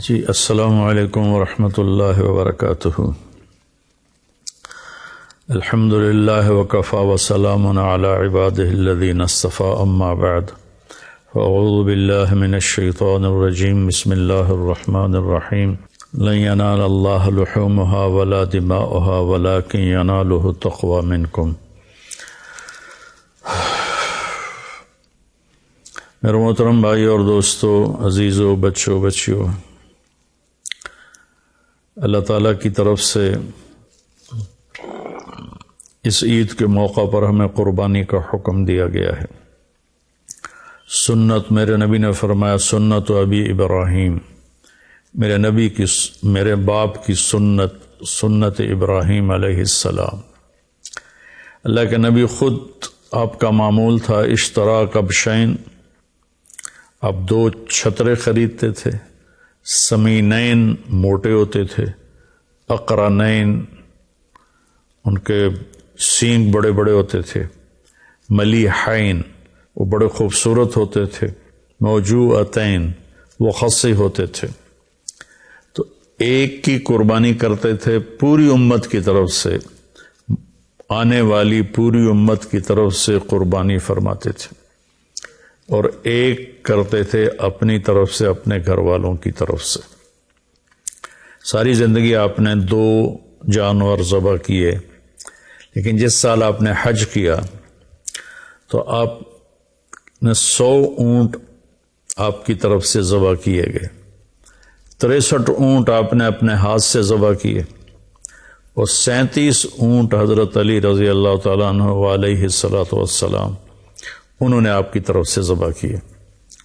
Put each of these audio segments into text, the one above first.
جی السلام علیکم ورحمۃ اللہ وبرکاتہ۔ الحمد للہ وکفی وسلام علی عبادہ الذین اصطفی، اما بعد فاعوذ باللہ من الشیطان الرجیم، بسم اللہ الرحمن الرحیم۔ لن ینال اللہ لحومها ولا دماؤها ولکن ینالہ التقوی منکم۔ میرے محترم بھائی اور دوستو، عزیزو، بچوں، بچیوں، اللہ تعالیٰ کی طرف سے اس عید کے موقع پر ہمیں قربانی کا حکم دیا گیا ہے۔ سنت، میرے نبی نے فرمایا سنت ابی ابراہیم، میرے نبی کی، میرے باپ کی سنت ابراہیم علیہ السلام۔ اللہ کے نبی خود، آپ کا معمول تھا اشتراک بشین، آپ 2 چھترے خریدتے تھے، سمینین موٹے ہوتے تھے، اقرنین ان کے سینگ بڑے بڑے ہوتے تھے، ملیحین وہ بڑے خوبصورت ہوتے تھے، موجوعتین وہ خصی ہوتے تھے۔ تو ایک کی قربانی کرتے تھے، پوری امت کی طرف سے، آنے والی پوری امت کی طرف سے قربانی فرماتے تھے، اور ایک کرتے تھے اپنی طرف سے، اپنے گھر والوں کی طرف سے۔ ساری زندگی آپ نے 2 جانور ذبح کیے، لیکن جس سال آپ نے حج کیا تو آپ نے 100 اونٹ آپ کی طرف سے ذبح کیے گئے، 63 اونٹ آپ نے اپنے ہاتھ سے ذبح کیے، اور 37 اونٹ حضرت علی رضی اللہ تعالیٰ عنہ علیہ الصلاۃ والسلام انہوں نے آپ کی طرف سے ذبح کیے،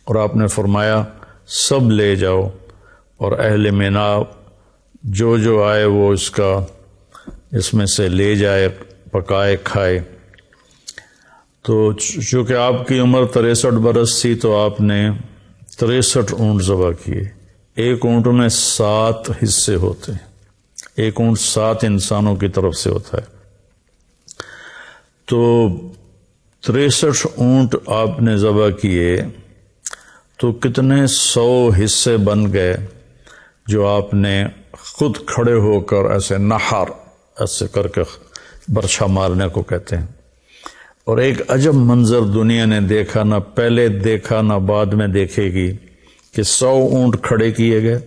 اور آپ نے فرمایا سب لے جاؤ، اور اہل مینا جو آئے وہ اس میں سے لے جائے، پکائے کھائے۔ تو چونکہ آپ کی عمر 63 برس تھی تو آپ نے 63 اونٹ ذبح کیے۔ ایک اونٹ میں 7 حصے ہوتے ہیں، ایک اونٹ 7 انسانوں کی طرف سے ہوتا ہے۔ تو 63 اونٹ آپ نے ذبح کیے تو کتنے 100 حصے بن گئے، جو آپ نے خود کھڑے ہو کر ایسے نحر ایسے کر کے برچھا مارنے کو کہتے ہیں۔ اور ایک عجب منظر دنیا نے دیکھا، نہ پہلے دیکھا نہ بعد میں دیکھے گی، کہ 100 اونٹ کھڑے کیے گئے،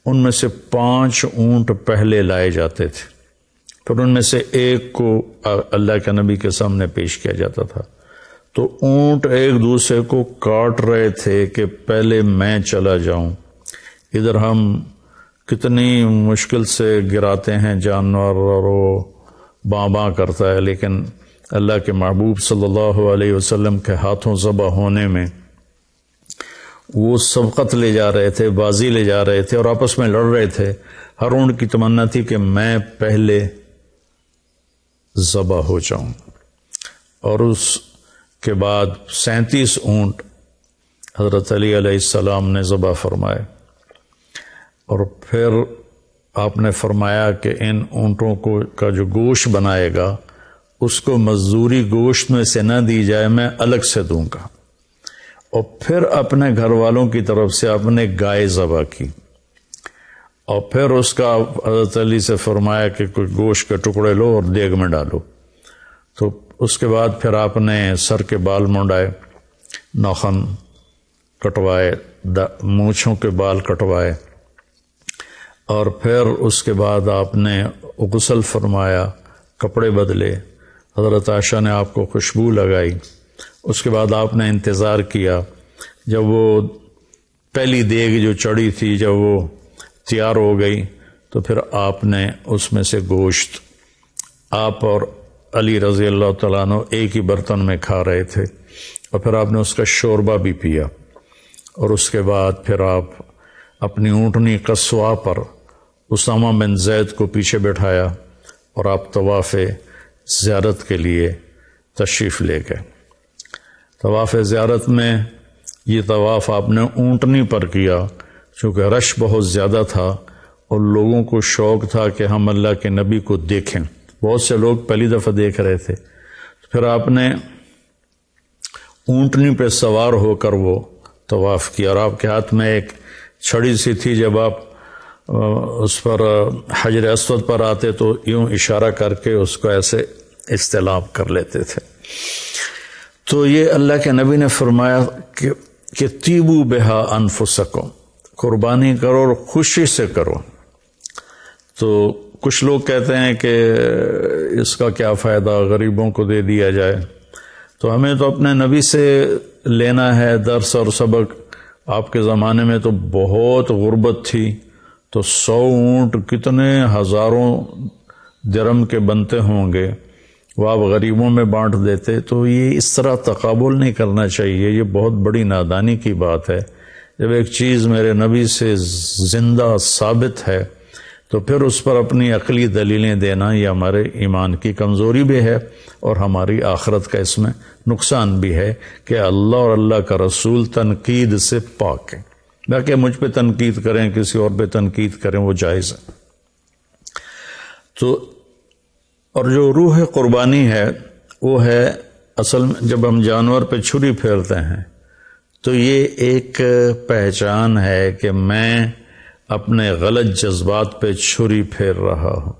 ان میں سے 5 اونٹ پہلے لائے جاتے تھے، پھر ان میں سے ایک کو اللہ کے نبی کے سامنے پیش کیا جاتا تھا۔ تو اونٹ ایک دوسرے کو کاٹ رہے تھے کہ پہلے میں چلا جاؤں۔ ادھر ہم کتنی مشکل سے گراتے ہیں جانور، اور وہ باں باں کرتا ہے، لیکن اللہ کے محبوب صلی اللہ علیہ وسلم کے ہاتھوں ذبح ہونے میں وہ سبقت لے جا رہے تھے، بازی لے جا رہے تھے، اور آپس میں لڑ رہے تھے۔ ہر اونٹ کی تمنا تھی کہ میں پہلے ذبح ہو جاؤں، اور اس کے بعد 37 اونٹ حضرت علی علیہ السلام نے ذبح فرمائے، اور پھر آپ نے فرمایا کہ ان اونٹوں کا جو گوشت بنائے گا اس کو مزدوری گوشت میں سے نہ دی جائے، میں الگ سے دوں گا۔ اور پھر اپنے گھر والوں کی طرف سے آپ نے گائے ذبح کی، اور پھر اس کا حضرت علی سے فرمایا کہ کوئی گوشت کے ٹکڑے لو اور دیگ میں ڈالو۔ تو اس کے بعد پھر آپ نے سر کے بال منڈائے، ناخن کٹوائے، مونچھوں کے بال کٹوائے، اور پھر اس کے بعد آپ نے غسل فرمایا، کپڑے بدلے، حضرت عائشہ نے آپ کو خوشبو لگائی۔ اس کے بعد آپ نے انتظار کیا، جب وہ پہلی دیگ جو چڑھی تھی جب وہ تیار ہو گئی تو پھر آپ نے اس میں سے گوشت، آپ اور علی رضی اللہ تعالیٰ عنہ ایک ہی برتن میں کھا رہے تھے، اور پھر آپ نے اس کا شوربہ بھی پیا، اور اس کے بعد پھر آپ اپنی اونٹنی قصواء پر اسامہ بن زید کو پیچھے بٹھایا، اور آپ طواف زیارت کے لیے تشریف لے گئے۔ طواف زیارت میں یہ طواف آپ نے اونٹنی پر کیا، چونکہ رش بہت زیادہ تھا اور لوگوں کو شوق تھا کہ ہم اللہ کے نبی کو دیکھیں، بہت سے لوگ پہلی دفعہ دیکھ رہے تھے۔ پھر آپ نے اونٹنی پہ سوار ہو کر وہ طواف کیا، اور آپ کے ہاتھ میں ایک چھڑی سی تھی، جب آپ اس پر حجر اسود پر آتے تو یوں اشارہ کر کے اس کو ایسے استلام کر لیتے تھے۔ تو یہ اللہ کے نبی نے فرمایا کہ تیبو بہا انفسکم، قربانی کرو اور خوشی سے کرو۔ تو کچھ لوگ کہتے ہیں کہ اس کا کیا فائدہ، غریبوں کو دے دیا جائے۔ تو ہمیں تو اپنے نبی سے لینا ہے درس اور سبق۔ آپ کے زمانے میں تو بہت غربت تھی، تو 100 اونٹ کتنے ہزاروں درم کے بنتے ہوں گے، وہ آپ غریبوں میں بانٹ دیتے۔ تو یہ اس طرح تقابل نہیں کرنا چاہیے، یہ بہت بڑی نادانی کی بات ہے۔ جب ایک چیز میرے نبی سے زندہ ثابت ہے تو پھر اس پر اپنی عقلی دلیلیں دینا یہ ہمارے ایمان کی کمزوری بھی ہے اور ہماری آخرت کا اس میں نقصان بھی ہے کہ اللہ اور اللہ کا رسول تنقید سے پاک ہے۔ باقی مجھ پہ تنقید کریں، کسی اور پہ تنقید کریں، وہ جائز ہے۔ تو اور جو روح قربانی ہے وہ ہے اصل میں جب ہم جانور پہ چھری پھیرتے ہیں تو یہ ایک پہچان ہے کہ میں اپنے غلط جذبات پہ چھری پھیر رہا ہوں۔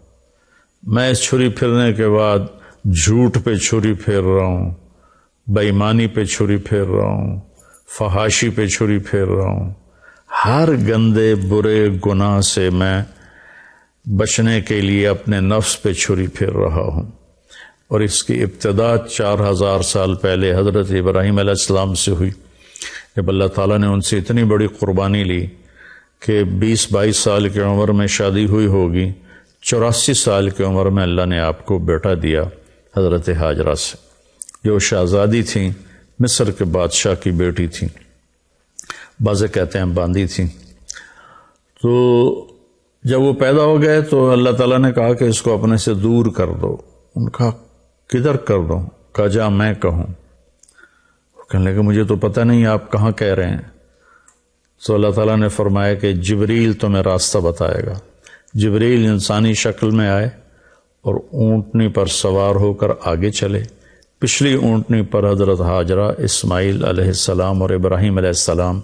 میں اس چھری پھیرنے کے بعد جھوٹ پہ چھری پھیر رہا ہوں، بے ایمانی پہ چھری پھیر رہا ہوں، فحاشی پہ چھری پھیر رہا ہوں۔ ہر گندے برے گناہ سے میں بچنے کے لیے اپنے نفس پہ چھری پھیر رہا ہوں۔ اور اس کی ابتدا 4000 سال پہلے حضرت ابراہیم علیہ السلام سے ہوئی، جب اللہ تعالیٰ نے ان سے اتنی بڑی قربانی لی کہ 20-22 سال کی عمر میں شادی ہوئی ہوگی، 84 سال کی عمر میں اللہ نے آپ کو بیٹا دیا حضرت ہاجرہ سے، جو شہزادی تھیں، مصر کے بادشاہ کی بیٹی تھیں، بعض کہتے ہیں باندی تھیں۔ تو جب وہ پیدا ہو گئے تو اللہ تعالیٰ نے کہا کہ اس کو اپنے سے دور کر دو۔ ان کا کدھر کر دو؟ کہا جا میں کہوں۔ کہنے لگے مجھے تو پتہ نہیں آپ کہاں کہہ رہے ہیں۔ تو اللہ تعالیٰ نے فرمایا کہ جبریل تمہیں راستہ بتائے گا۔ جبریل انسانی شکل میں آئے اور اونٹنی پر سوار ہو کر آگے چلے۔ پچھلی اونٹنی پر حضرت ہاجرہ، اسماعیل علیہ السلام اور ابراہیم علیہ السلام۔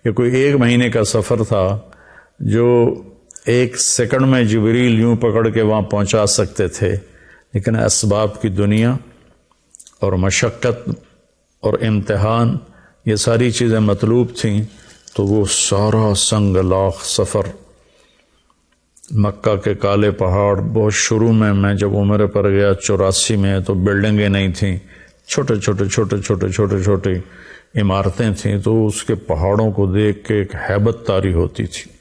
یہ کوئی 1 مہینے کا سفر تھا جو 1 سیکنڈ میں جبریل یوں پکڑ کے وہاں پہنچا سکتے تھے، لیکن اسباب کی دنیا اور مشقت اور امتحان یہ ساری چیزیں مطلوب تھیں، تو وہ سارا سنگ لاخ سفر، مکہ کے کالے پہاڑ، بہت شروع میں جب عمرے پر گیا 84 میں، تو بلڈنگیں نہیں تھیں، چھوٹے عمارتیں تھیں، تو اس کے پہاڑوں کو دیکھ کے ایک ہیبت طاری ہوتی تھی۔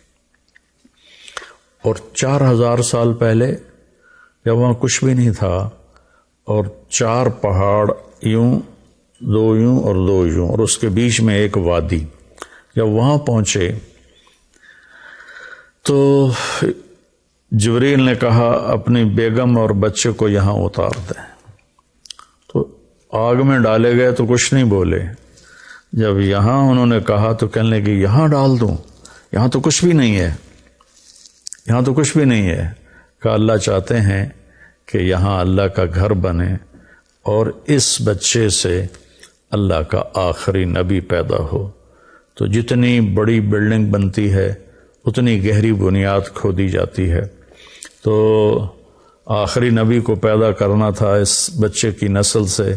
اور 4000 سال پہلے جب وہاں کچھ بھی نہیں تھا اور 4 پہاڑ یوں، 2 یوں اور 2 یوں، اور اس کے بیچ میں ایک وادی، جب وہاں پہنچے تو جبریل نے کہا اپنی بیگم اور بچے کو یہاں اتار دیں۔ تو آگ میں ڈالے گئے تو کچھ نہیں بولے۔ جب یہاں انہوں نے کہا تو کہنے لگے یہاں ڈال دوں، یہاں تو کچھ بھی نہیں ہے، یہاں تو کچھ بھی نہیں ہے۔ کہ اللہ چاہتے ہیں کہ یہاں اللہ کا گھر بنے اور اس بچے سے اللہ کا آخری نبی پیدا ہو۔ تو جتنی بڑی بلڈنگ بنتی ہے اتنی گہری بنیاد کھودی جاتی ہے۔ تو آخری نبی کو پیدا کرنا تھا اس بچے کی نسل سے،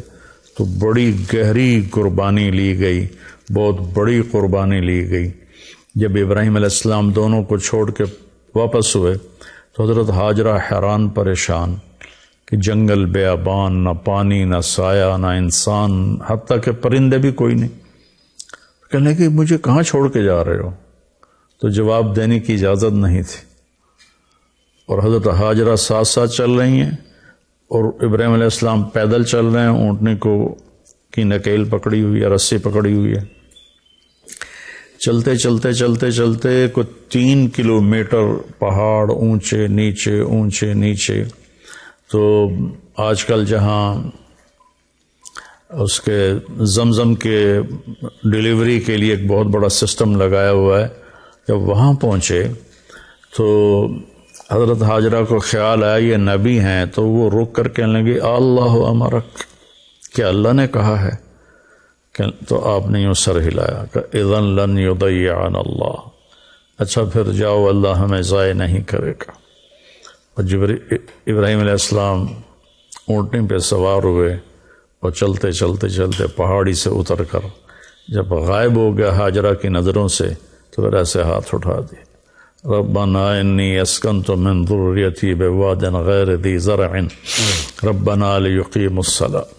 تو بڑی گہری قربانی لی گئی، بہت بڑی قربانی لی گئی۔ جب ابراہیم علیہ السلام دونوں کو چھوڑ کے واپس ہوئے تو حضرت ہاجرہ حیران پریشان کہ جنگل بیابان، نہ پانی، نہ سایہ، نہ انسان، حتیٰ کہ پرندے بھی کوئی نہیں۔ کہنے کہ مجھے کہاں چھوڑ کے جا رہے ہو؟ تو جواب دینے کی اجازت نہیں تھی، اور حضرت ہاجرہ ساتھ ساتھ چل رہی ہیں اور ابراہیم علیہ السلام پیدل چل رہے ہیں، اونٹنی کو کی نکیل پکڑی ہوئی ہے، رسی پکڑی ہوئی ہے۔ چلتے چلتے چلتے چلتے کوئی 3 کلومیٹر پہاڑ اونچے نیچے اونچے نیچے۔ تو آج کل جہاں اس کے زمزم کے ڈیلیوری کے لیے ایک بہت بڑا سسٹم لگایا ہوا ہے، جب وہاں پہنچے تو حضرت ہاجرہ کو خیال آیا یہ نبی ہیں، تو وہ رک کر کہنے لگی اللہ امرک، کیا اللہ نے کہا ہے؟ تو آپ نے یوں سر ہلایا کہ اذن لن یضیعنا اللہ، اچھا پھر جاؤ، اللہ ہمیں ضائع نہیں کرے گا۔ اور ابراہیم علیہ السلام اونٹنی پہ سوار ہوئے اور چلتے چلتے چلتے پہاڑی سے اتر کر جب غائب ہو گیا ہاجرہ کی نظروں سے تو پھر ایسے ہاتھ اٹھا دیے، ربنا انی اسکنت من ذریتی بواد غیر ذی زرع ربنا لیقیموا الصلاۃ۔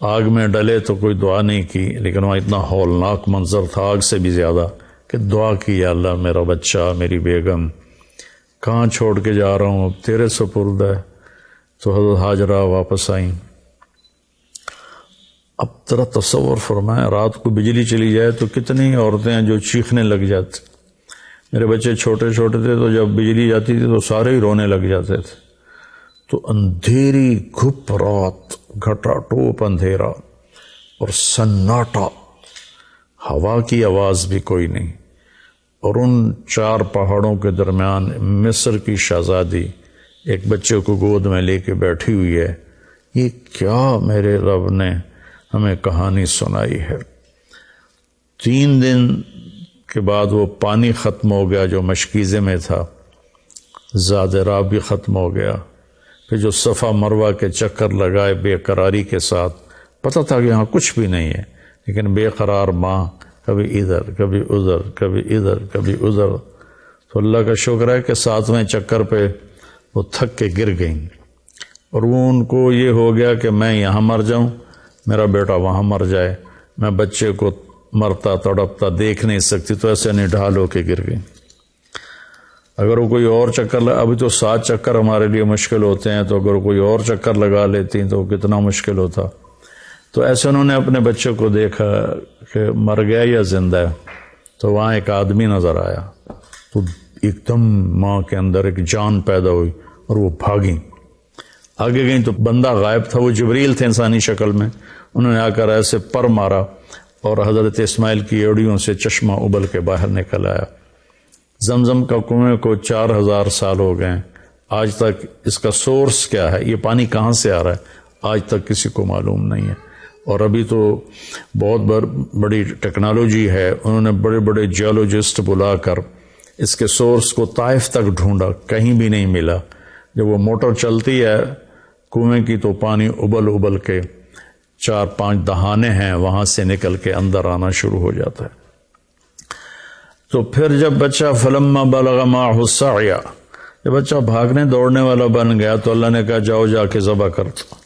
آگ میں ڈلے تو کوئی دعا نہیں کی، لیکن وہاں اتنا ہولناک منظر تھا آگ سے بھی زیادہ کہ دعا کی، یا اللہ میرا بچہ، میری بیگم کہاں چھوڑ کے جا رہا ہوں، اب تیرے سپرد ہے۔ تو حضرت ہاجرہ واپس آئیں۔ اب ذرا تصور فرمائیں، رات کو بجلی چلی جائے تو کتنی عورتیں ہیں جو چیخنے لگ جاتی۔ میرے بچے چھوٹے چھوٹے تھے تو جب بجلی جاتی تھی تو سارے ہی رونے لگ جاتے تھے۔ تو اندھیری گھپ رات، گھٹا ٹوپ اندھیرا اور سناٹا، ہوا کی آواز بھی کوئی نہیں، اور ان 4 پہاڑوں کے درمیان مصر کی شہزادی ایک بچے کو گود میں لے کے بیٹھی ہوئی ہے۔ یہ کیا میرے رب نے ہمیں کہانی سنائی ہے۔ 3 دن کے بعد وہ پانی ختم ہو گیا جو مشکیزے میں تھا، زاد راہ بھی ختم ہو گیا۔ پھر جو صفا مروہ کے چکر لگائے بے قراری کے ساتھ، پتہ تھا کہ یہاں کچھ بھی نہیں ہے، لیکن بے قرار ماں کبھی ادھر کبھی ادھر کبھی ادھر کبھی ادھر۔ تو اللہ کا شکر ہے کہ 7ویں چکر پہ وہ تھک کے گر گئیں، اور وہ ان کو یہ ہو گیا کہ میں یہاں مر جاؤں، میرا بیٹا وہاں مر جائے، میں بچے کو مرتا تڑپتا دیکھ نہیں سکتی، تو ایسے نڈھال ہو کے گر گئیں۔ اگر وہ کوئی اور چکر ابھی تو 7 چکر ہمارے لیے مشکل ہوتے ہیں، تو اگر کوئی اور چکر لگا لیتی تو کتنا مشکل ہوتا۔ تو ایسے انہوں نے اپنے بچے کو دیکھا کہ مر گیا یا زندہ ہے، تو وہاں ایک آدمی نظر آیا، تو ایک دم ماں کے اندر ایک جان پیدا ہوئی اور وہ بھاگیں۔ آگے گئیں تو بندہ غائب تھا، وہ جبریل تھے انسانی شکل میں۔ انہوں نے آ کر ایسے پر مارا اور حضرت اسماعیل کی ایڑیوں سے چشمہ ابل کے باہر نکل آیا۔ زمزم کا کنویں کو 4000 سال ہو گئے، آج تک اس کا سورس کیا ہے، یہ پانی کہاں سے آ رہا ہے، آج تک کسی کو معلوم نہیں ہے۔ اور ابھی تو بہت بڑی ٹیکنالوجی ہے، انہوں نے بڑے بڑے جیولوجسٹ بلا کر اس کے سورس کو طائف تک ڈھونڈا، کہیں بھی نہیں ملا۔ جب وہ موٹر چلتی ہے کنویں کی تو پانی ابل کے 4-5 دہانے ہیں وہاں سے نکل کے اندر آنا شروع ہو جاتا ہے۔ تو پھر جب بچہ فلما بلغ معه السعی، جب بچہ بھاگنے دوڑنے والا بن گیا تو اللہ نے کہا جاؤ جا کے ذبح کر دو۔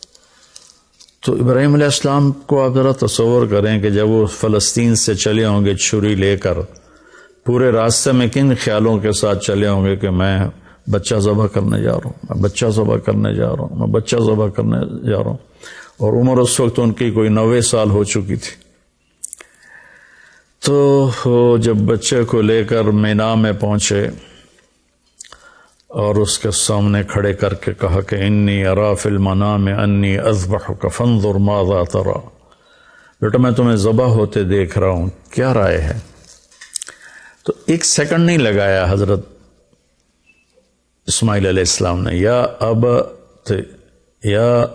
تو ابراہیم علیہ السلام کو آپ ذرا تصور کریں کہ جب وہ فلسطین سے چلے ہوں گے چھری لے کر، پورے راستے میں کن خیالوں کے ساتھ چلے ہوں گے کہ میں بچہ ذبح کرنے جا رہا ہوں، میں بچہ ذبح کرنے جا رہا ہوں، میں بچہ ذبح کرنے جا رہا ہوں۔ اور عمر اس وقت ان کی کوئی 90 سال ہو چکی تھی۔ تو جب بچے کو لے کر مینا میں پہنچے اور اس کے سامنے کھڑے کر کے کہا کہ انی ارا فی المنام انی اذبحک فانظر ماذا ترى، بیٹا میں تمہیں ذبح ہوتے دیکھ رہا ہوں، کیا رائے ہے؟ تو 1 سیکنڈ نہیں لگایا حضرت اسماعیل علیہ السلام نے، یا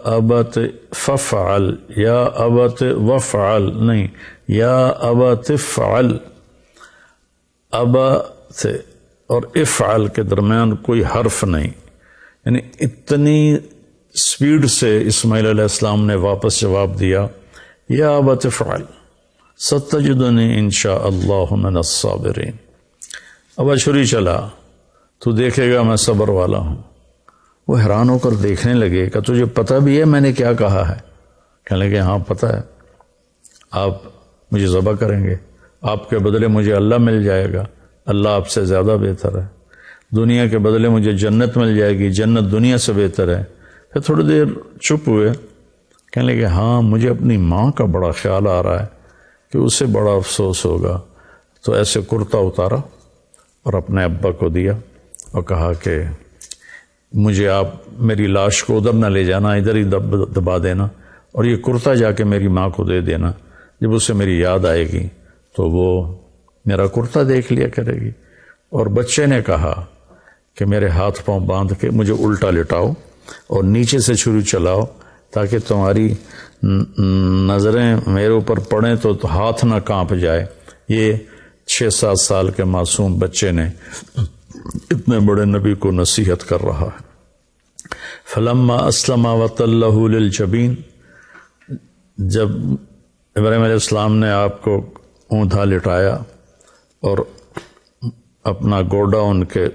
ابت ففعل، یا ابت وفعل نہیں، یا ابت فعل۔ ابت اور افعل کے درمیان کوئی حرف نہیں، یعنی اتنی سپیڈ سے اسماعیل علیہ السلام نے واپس جواب دیا، یا ابت فعل ستجدنی انشاء اللہ من الصابرین۔ اب چھری چلا، تو دیکھے گا میں صبر والا ہوں۔ وہ حیران ہو کر دیکھنے لگے کہ تجھے پتہ بھی ہے میں نے کیا کہا ہے؟ کہنے لگے ہاں پتہ ہے، آپ مجھے ذبح کریں گے، آپ کے بدلے مجھے اللہ مل جائے گا، اللہ آپ سے زیادہ بہتر ہے، دنیا کے بدلے مجھے جنت مل جائے گی، جنت دنیا سے بہتر ہے۔ پھر تھوڑی دیر چپ ہوئے، کہنے لگے ہاں مجھے اپنی ماں کا بڑا خیال آ رہا ہے کہ اسے بڑا افسوس ہوگا۔ تو ایسے کرتا اتارا اور اپنے ابا کو دیا اور کہا کہ مجھے آپ میری لاش کو ادھر نہ لے جانا، ادھر ہی دبا دینا، اور یہ کرتا جا کے میری ماں کو دے دینا، جب اسے میری یاد آئے گی تو وہ میرا کرتا دیکھ لیا کرے گی۔ اور بچے نے کہا کہ میرے ہاتھ پاؤں باندھ کے مجھے الٹا لٹاؤ اور نیچے سے چھری چلاؤ تاکہ تمہاری نظریں میرے اوپر پڑیں تو ہاتھ نہ کانپ جائے، یہ 6-7 سال کے معصوم بچے نے اتنے بڑے نبی کو نصیحت کر رہا ہے۔ فلما اسلم وتلہ للجبین، جب ابراہیم علیہ السلام نے آپ کو اوندا لٹایا اور اپنا گوڈا ان کے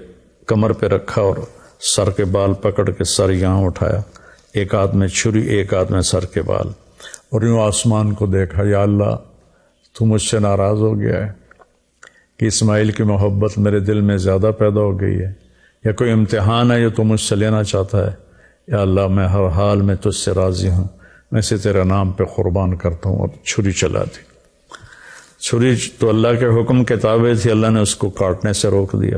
کمر پہ رکھا اور سر کے بال پکڑ کے سر یہاں اٹھایا، ایک ہاتھ میں چھری ایک ہاتھ میں سر کے بال، اور یوں آسمان کو دیکھا، یا اللہ تو مجھ سے ناراض ہو گیا ہے کہ اسماعیل کی محبت میرے دل میں زیادہ پیدا ہو گئی ہے، یا کوئی امتحان ہے جو تو مجھ سے لینا چاہتا ہے؟ یا اللہ میں ہر حال میں تجھ سے راضی ہوں، میں اسے تیرے نام پہ قربان کرتا ہوں۔ اور چھری چلا دی۔ چھری تو اللہ کے حکم کے تابع تھی، اللہ نے اس کو کاٹنے سے روک دیا۔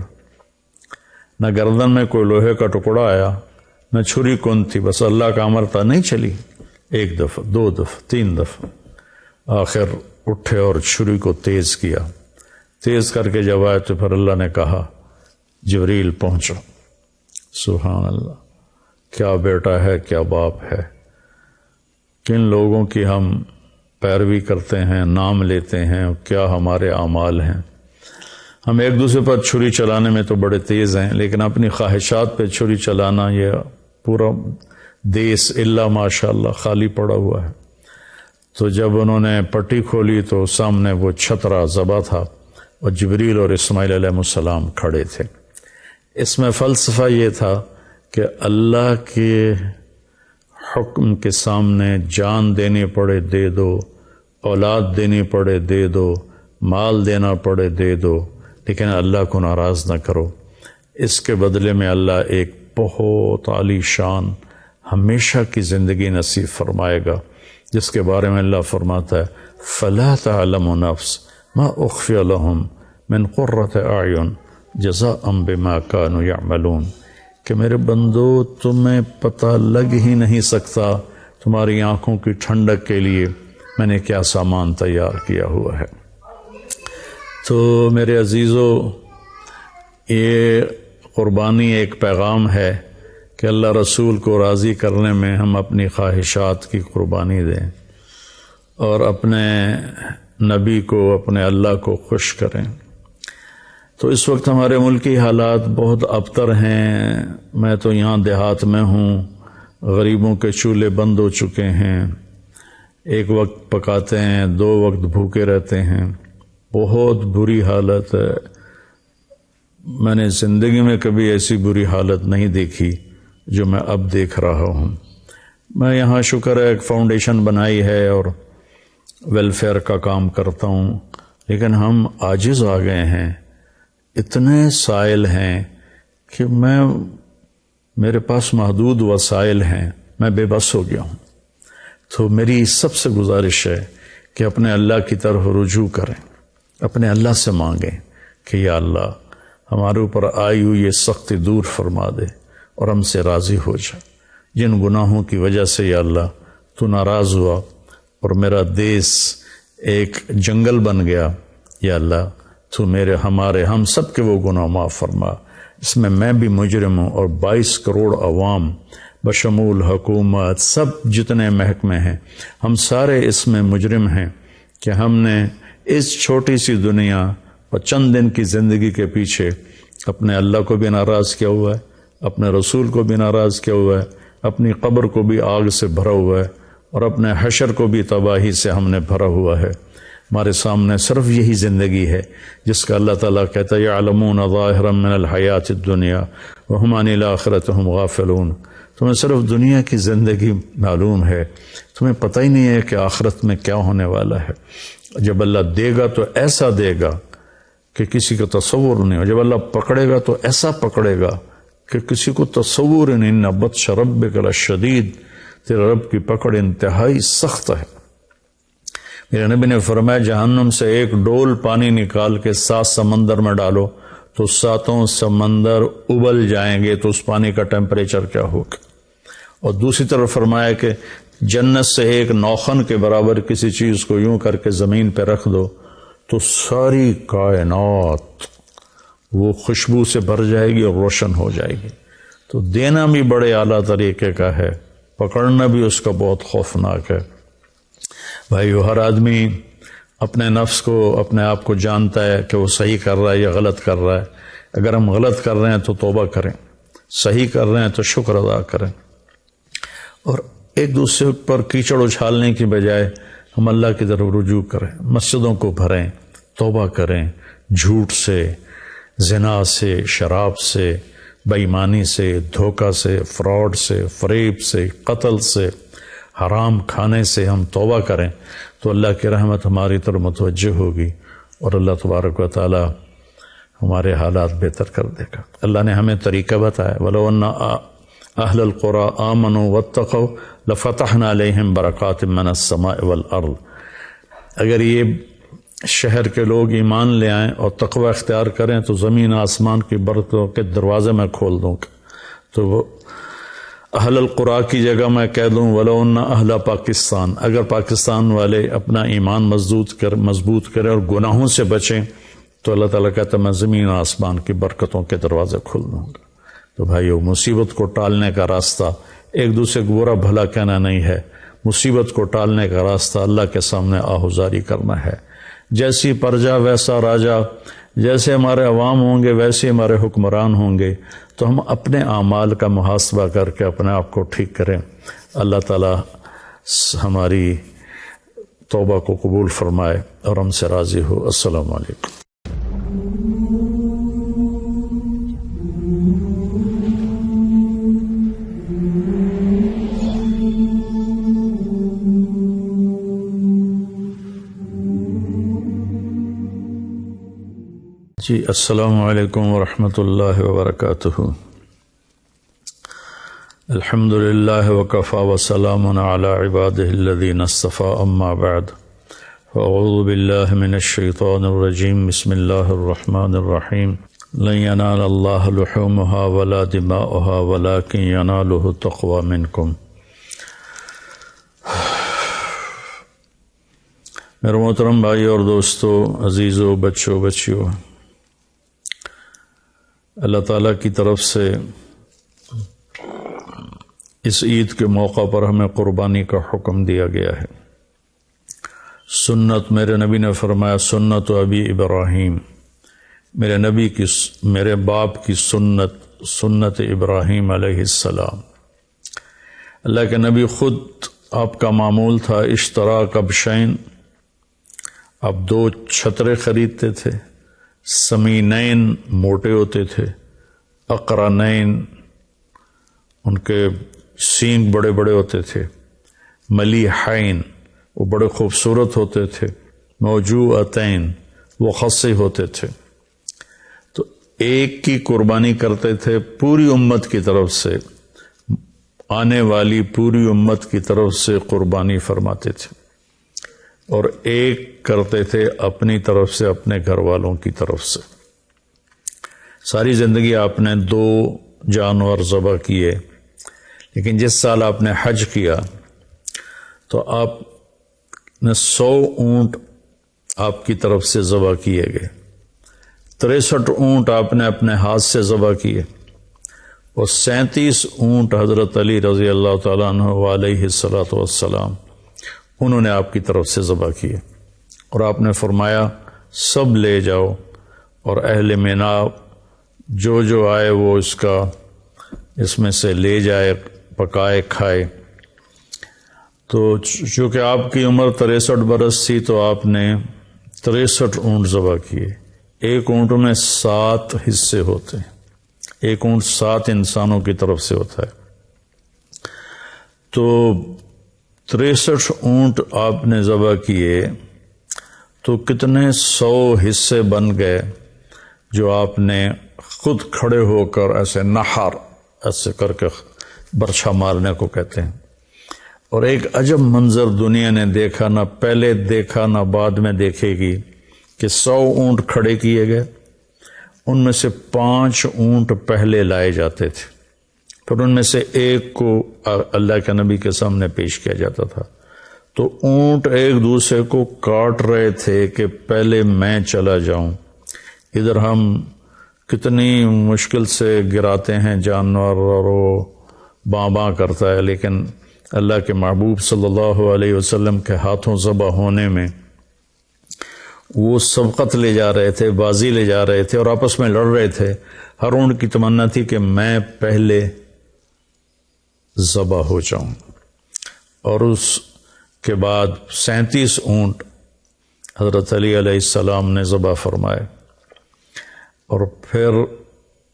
نہ گردن میں کوئی لوہے کا ٹکڑا آیا، نہ چھری کون تھی، بس اللہ کا امر تھا، نہیں چلی، 1 دفعہ 2 دفعہ 3 دفعہ، آخر اٹھے اور چھری کو تیز کیا۔ تیز کر کے جب آئے تو پھر اللہ نے کہا جبریل پہنچو۔ سبحان اللہ، کیا بیٹا ہے، کیا باپ ہے، کن لوگوں کی ہم پیروی کرتے ہیں، نام لیتے ہیں، کیا ہمارے اعمال ہیں۔ ہم ایک دوسرے پر چھری چلانے میں تو بڑے تیز ہیں، لیکن اپنی خواہشات پہ چھری چلانا، یہ پورا دیس الا ماشاء اللہ خالی پڑا ہوا ہے۔ تو جب انہوں نے پٹی کھولی تو سامنے وہ چھترا ذبح تھا اور جبریل اور اسماعیل علیہ السلام کھڑے تھے۔ اس میں فلسفہ یہ تھا کہ اللہ کے حکم کے سامنے جان دینی پڑے دے دو، اولاد دینی پڑے دے دو، مال دینا پڑے دے دو، لیکن اللہ کو ناراض نہ کرو۔ اس کے بدلے میں اللہ ایک بہت عالی شان ہمیشہ کی زندگی نصیب فرمائے گا، جس کے بارے میں اللہ فرماتا ہے فَلَا تَعْلَمُ نَفْسٌ مَا أُخْفِيَ لَهُم مِّن قُرَّةِ أَعْيُنٍ جَزَاءً بِمَا كَانُوا يَعْمَلُونَ، کہ میرے بندو تمہیں پتہ لگ ہی نہیں سکتا تمہاری آنکھوں کی ٹھنڈک کے لیے میں نے کیا سامان تیار کیا ہوا ہے۔ تو میرے عزیزو، یہ قربانی ایک پیغام ہے کہ اللہ رسول کو راضی کرنے میں ہم اپنی خواہشات کی قربانی دیں اور اپنے نبی کو، اپنے اللہ کو خوش کریں۔ تو اس وقت ہمارے ملکی حالات بہت ابتر ہیں۔ میں تو یہاں دیہات میں ہوں، غریبوں کے چولہے بند ہو چکے ہیں، 1 وقت پکاتے ہیں، 2 وقت بھوکے رہتے ہیں، بہت بری حالت ہے۔ میں نے زندگی میں کبھی ایسی بری حالت نہیں دیکھی جو میں اب دیکھ رہا ہوں۔ میں یہاں شکر ہے ایک فاؤنڈیشن بنائی ہے اور ویلفیئر کا کام کرتا ہوں، لیکن ہم عاجز آ گئے ہیں، اتنے سائل ہیں کہ میرے پاس محدود وسائل ہیں، میں بے بس ہو گیا ہوں۔ تو میری سب سے گزارش ہے کہ اپنے اللہ کی طرف رجوع کریں، اپنے اللہ سے مانگیں کہ یا اللہ ہمارے اوپر آئی ہوئی یہ سختی دور فرما دے اور ہم سے راضی ہو جائے۔ جن گناہوں کی وجہ سے یا اللہ تو ناراض ہوا اور میرا دیس ایک جنگل بن گیا، یا اللہ تو ہم سب کے وہ گناہ معاف فرما۔ اس میں بھی مجرم ہوں اور 22 کروڑ عوام بشمول حکومت سب جتنے محکمے ہیں، ہم سارے اس میں مجرم ہیں کہ ہم نے اس چھوٹی سی دنیا اور چند دن کی زندگی کے پیچھے اپنے اللہ کو بھی ناراض کیا ہوا ہے، اپنے رسول کو بھی ناراض کیا ہوا ہے، اپنی قبر کو بھی آگ سے بھرا ہوا ہے اور اپنے حشر کو بھی تباہی سے ہم نے بھرا ہوا ہے۔ ہمارے سامنے صرف یہی زندگی ہے جس کا اللہ تعالیٰ کہتا ہے یعلمون ظاہرا من الحیات الدنیا وہم عن الآخرۃ ہم غافلون۔ تمہیں صرف دنیا کی زندگی معلوم ہے، تمہیں پتہ ہی نہیں ہے کہ آخرت میں کیا ہونے والا ہے۔ جب اللہ دے گا تو ایسا دے گا کہ کسی کو تصور نہیں ہو، جب اللہ پکڑے گا تو ایسا پکڑے گا کہ کسی کو تصور نہیں۔ ان بطش ربک لشدید، تیرے رب کی پکڑ انتہائی سخت ہے۔ میرے نبی نے فرمایا جہنم سے ایک ڈول پانی نکال کے 7 سمندر میں ڈالو تو 7 سمندر ابل جائیں گے، تو اس پانی کا ٹیمپریچر کیا ہوگا۔ اور دوسری طرف فرمایا کہ جنت سے ایک نوخن کے برابر کسی چیز کو یوں کر کے زمین پہ رکھ دو تو ساری کائنات وہ خوشبو سے بھر جائے گی اور روشن ہو جائے گی۔ تو دینا بھی بڑے اعلیٰ طریقے کا ہے، پکڑنا بھی اس کا بہت خوفناک ہے۔ بھائیو، ہر آدمی اپنے نفس کو اپنے آپ کو جانتا ہے کہ وہ صحیح کر رہا ہے یا غلط کر رہا ہے. اگر ہم غلط کر رہے ہیں تو توبہ کریں، صحیح کر رہے ہیں تو شکر ادا کریں، اور ایک دوسرے پر کیچڑ اچھالنے کی بجائے ہم اللہ کی طرف رجوع کریں، مسجدوں کو بھریں، توبہ کریں، جھوٹ سے، زنا سے، شراب سے، بے ایمانی سے، دھوکہ سے، فراڈ سے، فریب سے، قتل سے، حرام کھانے سے ہم توبہ کریں تو اللہ کی رحمت ہماری طرف متوجہ ہوگی اور اللہ تبارک و تعالی ہمارے حالات بہتر کر دے گا. اللہ نے ہمیں طریقہ بتایا، وَلَوْ أَنَّ أَهْلَ الْقُرَىٰ آمَنُوا وَاتَّقَوْا لَفَتَحْنَا عَلَيْهِمْ بَرَكَاتٍ مِّنَ السَّمَاءِ وَالْأَرْضِ. اگر یہ شہر کے لوگ ایمان لے آئیں اور تقوی اختیار کریں تو زمین آسمان کی برکتوں کے دروازے میں کھول دوں گا. تو وہ اہل القرآن کی جگہ میں کہہ دوں وَلَوْ أَنَّ أَهْلَ پاکستان، اگر پاکستان والے اپنا ایمان مضبوط کریں اور گناہوں سے بچیں تو اللہ تعالیٰ کہتا ہے میں زمین آسمان کی برکتوں کے دروازے کھول دوں گا. تو بھائیو، مصیبت کو ٹالنے کا راستہ ایک دوسرے کو برا بھلا کہنا نہیں ہے، مصیبت کو ٹالنے کا راستہ اللہ کے سامنے آہوزاری کرنا ہے. جیسی پرجا ویسا راجا، جیسے ہمارے عوام ہوں گے ویسے ہمارے حکمران ہوں گے. تو ہم اپنے اعمال کا محاسبہ کر کے اپنے آپ کو ٹھیک کریں. اللہ تعالی ہماری توبہ کو قبول فرمائے اور ہم سے راضی ہو. السلام علیکم. جی السلام علیکم ورحمۃ اللہ وبرکاتہ. الحمد للہ وکفی وسلام علی عبادہ الذین اصطفی، اما بعد فاعوذ باللہ من الشیطان الرجیم. بسم اللہ الرحمن الرحیم. لن ینال اللہ لحومها ولا دماؤها ولکن ینالہ التقوی منکم. میرے محترم بھائی اور دوستو، عزیزو، بچوں، بچیوں، اللہ تعالیٰ کی طرف سے اس عید کے موقع پر ہمیں قربانی کا حکم دیا گیا ہے. سنت، میرے نبی نے فرمایا سنت ابی ابراہیم، میرے باپ کی سنت ابراہیم علیہ السلام. اللہ کے نبی خود، آپ کا معمول تھا اشتراک ابشین، آپ 2 چھترے خریدتے تھے. سمینین موٹے ہوتے تھے، اقرنین ان کے سینگ بڑے بڑے ہوتے تھے، ملیحین وہ بڑے خوبصورت ہوتے تھے، موجوعتین وہ خصی ہوتے تھے. تو ایک کی قربانی کرتے تھے پوری امت کی طرف سے، آنے والی پوری امت کی طرف سے قربانی فرماتے تھے، اور ایک کرتے تھے اپنی طرف سے، اپنے گھر والوں کی طرف سے. ساری زندگی آپ نے 2 جانور ذبح کیے، لیکن جس سال آپ نے حج کیا تو آپ نے 100 اونٹ آپ کی طرف سے ذبح کیے گئے. 63 اونٹ آپ نے اپنے ہاتھ سے ذبح کیے، اور 37 اونٹ حضرت علی رضی اللہ تعالیٰ عنہ علیہ الصلاۃ والسلام انہوں نے آپ کی طرف سے ذبح کیے. اور آپ نے فرمایا سب لے جاؤ، اور اہل مینا جو آئے وہ اس میں سے لے جائے، پکائے کھائے. تو چونکہ آپ کی عمر 63 برس تھی تو آپ نے 63 اونٹ ذبح کیے. ایک اونٹ میں 7 حصے ہوتے ہیں، ایک اونٹ 7 انسانوں کی طرف سے ہوتا ہے. تو 63 اونٹ آپ نے ذبح کیے تو کتنے 100 حصے بن گئے جو آپ نے خود کھڑے ہو کر ایسے نحر ایسے کر کے برچھا مارنے کو کہتے ہیں. اور ایک عجب منظر دنیا نے دیکھا، نہ پہلے دیکھا نہ بعد میں دیکھے گی، کہ 100 اونٹ کھڑے کیے گئے، ان میں سے 5 اونٹ پہلے لائے جاتے تھے، پھر ان میں سے ایک کو اللہ کے نبی کے سامنے پیش کیا جاتا تھا. تو اونٹ ایک دوسرے کو کاٹ رہے تھے کہ پہلے میں چلا جاؤں. ادھر ہم کتنی مشکل سے گراتے ہیں جانور اور وہ باں باں کرتا ہے، لیکن اللہ کے محبوب صلی اللہ علیہ وسلم کے ہاتھوں ذبح ہونے میں وہ سبقت لے جا رہے تھے، بازی لے جا رہے تھے اور آپس میں لڑ رہے تھے۔ ہر اونٹ کی تمنا تھی کہ میں پہلے ذبح ہو جاؤں، اور اس کے بعد 37 اونٹ حضرت علی علیہ السلام نے ذبح فرمائے، اور پھر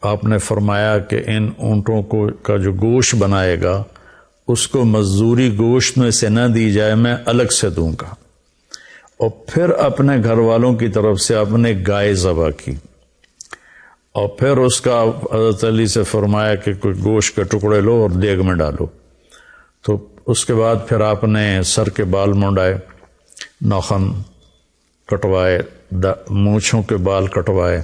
آپ نے فرمایا کہ ان اونٹوں کا جو گوشت بنائے گا اس کو مزدوری گوشت میں سے نہ دی جائے، میں الگ سے دوں گا۔ اور پھر اپنے گھر والوں کی طرف سے آپ نے گائے ذبح کی، اور پھر اس کا حضرت علی سے فرمایا کہ کوئی گوشت کے ٹکڑے لو اور دیگ میں ڈالو۔ تو اس کے بعد پھر آپ نے سر کے بال منڈائے، ناخن کٹوائے، مونچھوں کے بال کٹوائے،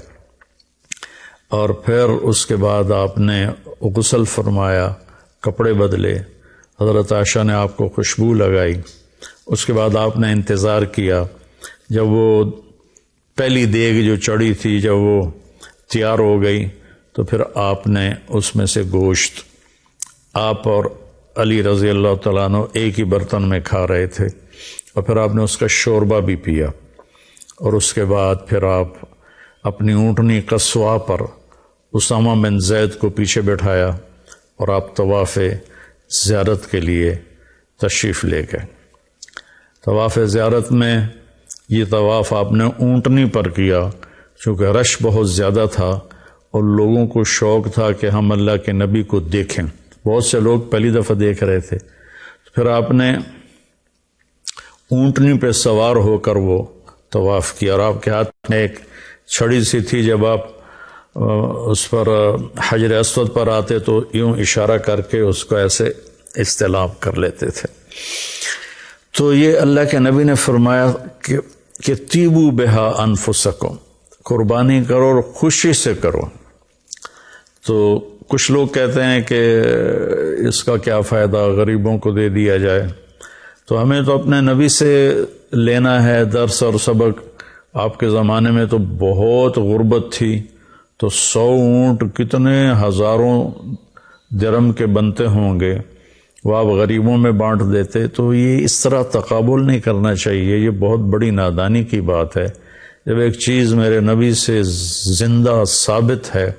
اور پھر اس کے بعد آپ نے غسل فرمایا، کپڑے بدلے، حضرت عائشہ نے آپ کو خوشبو لگائی۔ اس کے بعد آپ نے انتظار کیا، جب وہ پہلی دیگ جو چڑھی تھی جب وہ تیار ہو گئی تو پھر آپ نے اس میں سے گوشت، آپ اور علی رضی اللہ تعالیٰ عنہ ایک ہی برتن میں کھا رہے تھے، اور پھر آپ نے اس کا شوربہ بھی پیا، اور اس کے بعد پھر آپ اپنی اونٹنی قصواء پر اسامہ بن زید کو پیچھے بٹھایا اور آپ طواف زیارت کے لیے تشریف لے گئے۔ طواف زیارت میں یہ طواف آپ نے اونٹنی پر کیا، چونکہ رش بہت زیادہ تھا اور لوگوں کو شوق تھا کہ ہم اللہ کے نبی کو دیکھیں، بہت سے لوگ پہلی دفعہ دیکھ رہے تھے۔ پھر آپ نے اونٹنی پہ سوار ہو کر وہ طواف کیا، اور آپ کے ہاتھ میں ایک چھڑی سی تھی، جب آپ اس پر حجر اسود پر آتے تو یوں اشارہ کر کے اس کو ایسے استلام کر لیتے تھے۔ تو یہ اللہ کے نبی نے فرمایا کہ تیبو بہا انفسکم، قربانی کرو اور خوشی سے کرو۔ تو کچھ لوگ کہتے ہیں کہ اس کا کیا فائدہ، غریبوں کو دے دیا جائے۔ تو ہمیں تو اپنے نبی سے لینا ہے درس اور سبق۔ آپ کے زمانے میں تو بہت غربت تھی، تو 100 اونٹ کتنے ہزاروں درم کے بنتے ہوں گے، وہ آپ غریبوں میں بانٹ دیتے۔ تو یہ اس طرح تقابل نہیں کرنا چاہیے، یہ بہت بڑی نادانی کی بات ہے۔ جب ایک چیز میرے نبی سے زندہ ثابت ہے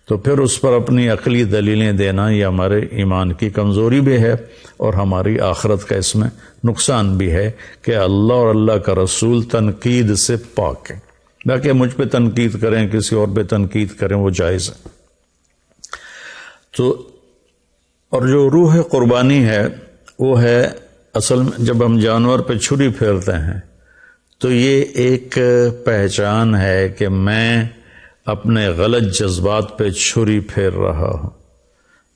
تو پھر اس پر اپنی عقلی دلیلیں دینا یہ ہمارے ایمان کی کمزوری بھی ہے، اور ہماری آخرت کا اس میں نقصان بھی ہے کہ اللہ اور اللہ کا رسول تنقید سے پاک ہے۔ باقی مجھ پہ تنقید کریں، کسی اور پہ تنقید کریں، وہ جائز ہے۔ تو اور جو روح قربانی ہے وہ ہے اصل میں جب ہم جانور پہ چھری پھیرتے ہیں تو یہ ایک پہچان ہے کہ میں اپنے غلط جذبات پہ چھری پھیر رہا ہوں،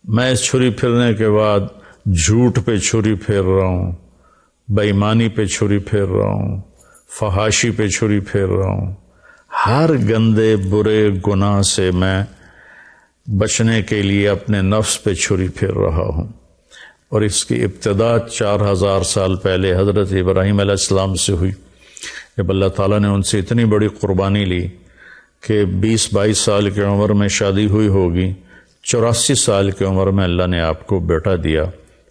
میں اس چھری پھیرنے کے بعد جھوٹ پہ چھری پھیر رہا ہوں، بے ایمانی پہ چھری پھیر رہا ہوں، فحاشی پہ چھری پھیر رہا ہوں، ہر گندے برے گناہ سے میں بچنے کے لیے اپنے نفس پہ چھری پھیر رہا ہوں۔ اور اس کی ابتدا 4000 سال پہلے حضرت ابراہیم علیہ السلام سے ہوئی، جب اللہ تعالیٰ نے ان سے اتنی بڑی قربانی لی کہ 20-22 سال کی عمر میں شادی ہوئی ہوگی، 84 سال کی عمر میں اللہ نے آپ کو بیٹا دیا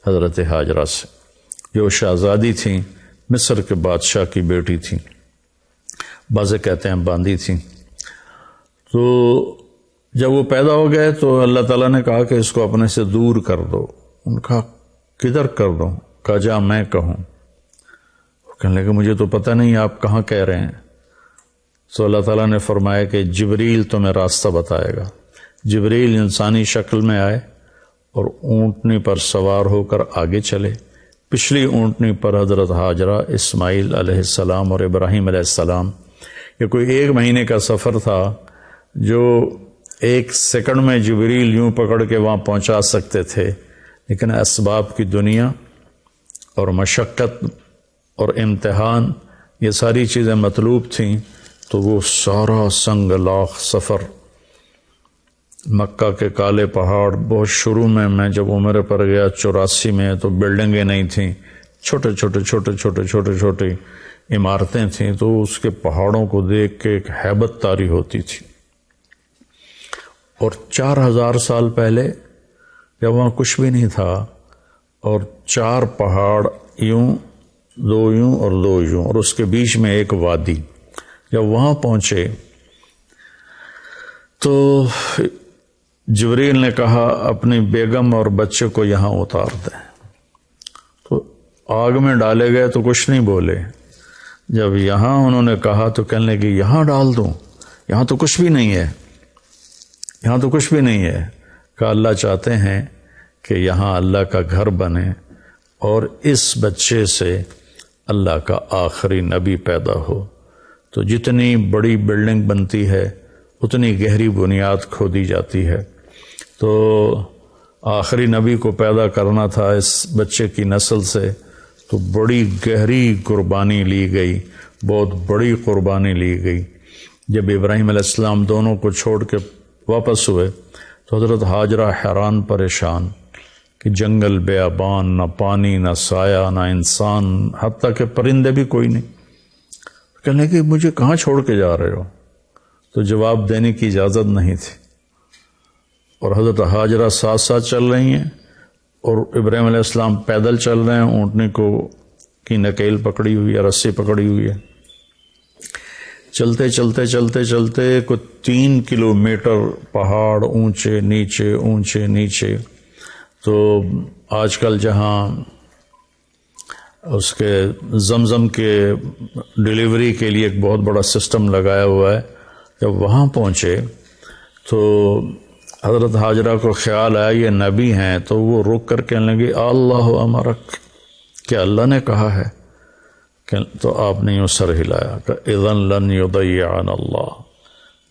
حضرت ہاجرہ سے، جو شہزادی تھیں، مصر کے بادشاہ کی بیٹی تھیں، بعض کہتے ہیں باندی تھیں۔ تو جب وہ پیدا ہو گئے تو اللہ تعالیٰ نے کہا کہ اس کو اپنے سے دور کر دو۔ ان کا کدھر کر دو؟ کہا جا میں کہوں۔ کہنے لگے مجھے تو پتہ نہیں آپ کہاں کہہ رہے ہیں۔ تو اللہ تعالیٰ نے فرمایا کہ جبریل تمہیں راستہ بتائے گا۔ جبریل انسانی شکل میں آئے اور اونٹنی پر سوار ہو کر آگے چلے۔ پچھلی اونٹنی پر حضرت ہاجرہ، اسماعیل علیہ السلام اور ابراہیم علیہ السلام۔ یہ کوئی 1 مہینے کا سفر تھا جو 1 سیکنڈ میں جبریل یوں پکڑ کے وہاں پہنچا سکتے تھے، لیکن اسباب کی دنیا اور مشقت اور امتحان یہ ساری چیزیں مطلوب تھیں، تو وہ سارا سنگ لاخ سفر مکہ کے کالے پہاڑ، بہت شروع میں جب عمر پر گیا 84 میں، تو بلڈنگیں نہیں تھیں، چھوٹے عمارتیں تھیں، تو اس کے پہاڑوں کو دیکھ کے ایک ہیبت طاری ہوتی تھی۔ اور 4000 سال پہلے جب وہاں کچھ بھی نہیں تھا، اور 4 پہاڑ یوں، 2 یوں اور 2 یوں، اور اس کے بیچ میں ایک وادی جب وہاں پہنچے تو جبریل نے کہا اپنی بیگم اور بچے کو یہاں اتار دیں. تو آگ میں ڈالے گئے تو کچھ نہیں بولے. جب یہاں انہوں نے کہا تو کہنے لگے یہاں ڈال دوں, یہاں تو کچھ بھی نہیں ہے, یہاں تو کچھ بھی نہیں ہے. کہ اللہ چاہتے ہیں کہ یہاں اللہ کا گھر بنے اور اس بچے سے اللہ کا آخری نبی پیدا ہو. تو جتنی بڑی بلڈنگ بنتی ہے اتنی گہری بنیاد کھودی جاتی ہے. تو آخری نبی کو پیدا کرنا تھا اس بچے کی نسل سے, تو بڑی گہری قربانی لی گئی, بہت بڑی قربانی لی گئی. جب ابراہیم علیہ السلام دونوں کو چھوڑ کے واپس ہوئے تو حضرت ہاجرہ حیران پریشان کہ جنگل بیابان, نہ پانی, نہ سایہ, نہ انسان, حتیٰ کہ پرندے بھی کوئی نہیں. کہنے کہ مجھے کہاں چھوڑ کے جا رہے ہو؟ تو جواب دینے کی اجازت نہیں تھی. اور حضرت ہاجرہ ساتھ ساتھ چل رہی ہیں اور ابراہیم علیہ السلام پیدل چل رہے ہیں, اونٹنے کو کی نکیل پکڑی ہوئی ہے, رسی پکڑی ہوئی ہے. چلتے چلتے چلتے چلتے کوئی 3 کلومیٹر پہاڑ اونچے نیچے اونچے نیچے. تو آج کل جہاں اس کے زمزم کے ڈیلیوری کے لیے ایک بہت بڑا سسٹم لگایا ہوا ہے, جب وہاں پہنچے تو حضرت ہاجرہ کو خیال آیا یہ نبی ہیں, تو وہ رک کر کہنے لگی اللہ امرک, کہ اللہ نے کہا ہے. تو آپ نے یوں سر ہلایا کہ اذن لن یضیعنا اللہ,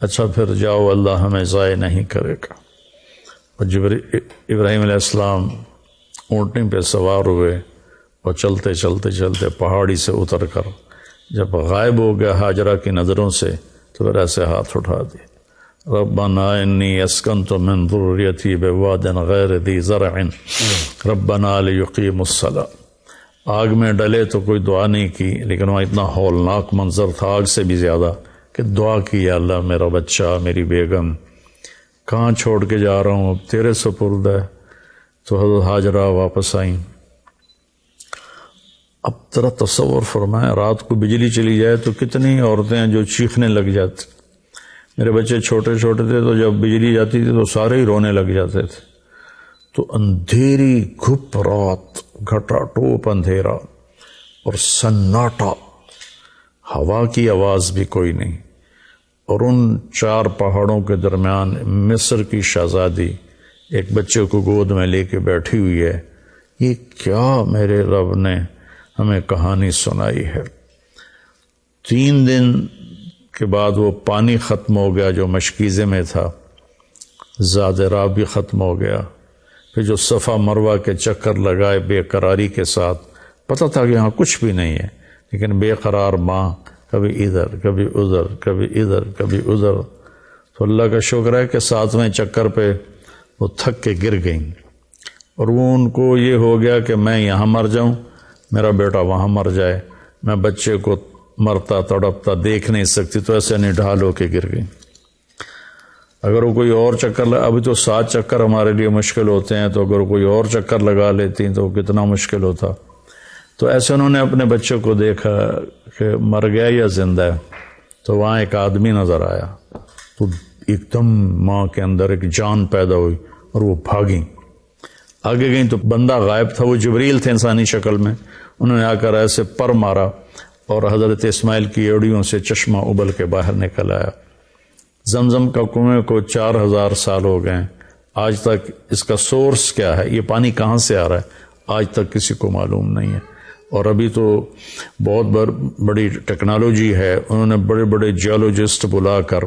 اچھا پھر جاؤ اللہ ہمیں ضائع نہیں کرے گا. اور ابراہیم علیہ السلام اونٹنی پہ سوار ہوئے اور چلتے چلتے چلتے پہاڑی سے اتر کر جب غائب ہو گیا ہاجرہ کی نظروں سے تو پھر ایسے ہاتھ اٹھا دیے, ربنا انی اسکنت من ذریتی بواد غیر ذی زرع ربنا لیقیموا الصلاۃ. آگ میں ڈلے تو کوئی دعا نہیں کی, لیکن وہاں اتنا ہولناک منظر تھا آگ سے بھی زیادہ کہ دعا کی یا اللہ میرا بچہ میری بیگم کہاں چھوڑ کے جا رہا ہوں, اب تیرے سپرد ہے. تو حضرت ہاجرہ واپس آئیں. اب ذرا تصور فرمائیں رات کو بجلی چلی جائے تو کتنی عورتیں ہیں جو چیخنے لگ جاتی. میرے بچے چھوٹے چھوٹے تھے تو جب بجلی جاتی تھی تو سارے ہی رونے لگ جاتے تھے. تو اندھیری گھپ رات, گھٹا ٹوپ اندھیرا اور سناٹا, ہوا کی آواز بھی کوئی نہیں. اور ان 4 پہاڑوں کے درمیان مصر کی شہزادی ایک بچے کو گود میں لے کے بیٹھی ہوئی ہے. یہ کیا میرے رب نے ہمیں کہانی سنائی ہے. 3 دن کے بعد وہ پانی ختم ہو گیا جو مشکیزے میں تھا, زاد راہ بھی ختم ہو گیا. پھر جو صفا مروہ کے چکر لگائے بے قراری کے ساتھ, پتہ تھا کہ یہاں کچھ بھی نہیں ہے, لیکن بے قرار ماں کبھی ادھر کبھی ادھر کبھی ادھر کبھی ادھر. تو اللہ کا شکر ہے کہ 7ویں چکر پہ وہ تھک کے گر گئیں. اور وہ ان کو یہ ہو گیا کہ میں یہاں مر جاؤں, میرا بیٹا وہاں مر جائے. میں بچے کو مرتا تڑپتا دیکھ نہیں سکتی, تو ایسے نڈھال ہو کے گر گئی. اگر وہ کوئی اور چکر ابھی تو 7 چکر ہمارے لیے مشکل ہوتے ہیں, تو اگر کوئی اور چکر لگا لیتی تو کتنا مشکل ہوتا. تو ایسے انہوں نے اپنے بچے کو دیکھا کہ مر گیا یا زندہ ہے. تو وہاں ایک آدمی نظر آیا, تو ایک دم ماں کے اندر ایک جان پیدا ہوئی اور وہ بھاگیں. آگے گئیں تو بندہ غائب تھا, وہ جبریل تھے انسانی شکل میں. انہوں نے آ کر ایسے پر مارا اور حضرت اسماعیل کی ایڑیوں سے چشمہ ابل کے باہر نکل آیا. زمزم کا کنویں کو 4000 سال ہو گئے, آج تک اس کا سورس کیا ہے, یہ پانی کہاں سے آ رہا ہے, آج تک کسی کو معلوم نہیں ہے. اور ابھی تو بہت بڑی ٹیکنالوجی ہے, انہوں نے بڑے بڑے جیولوجسٹ بلا کر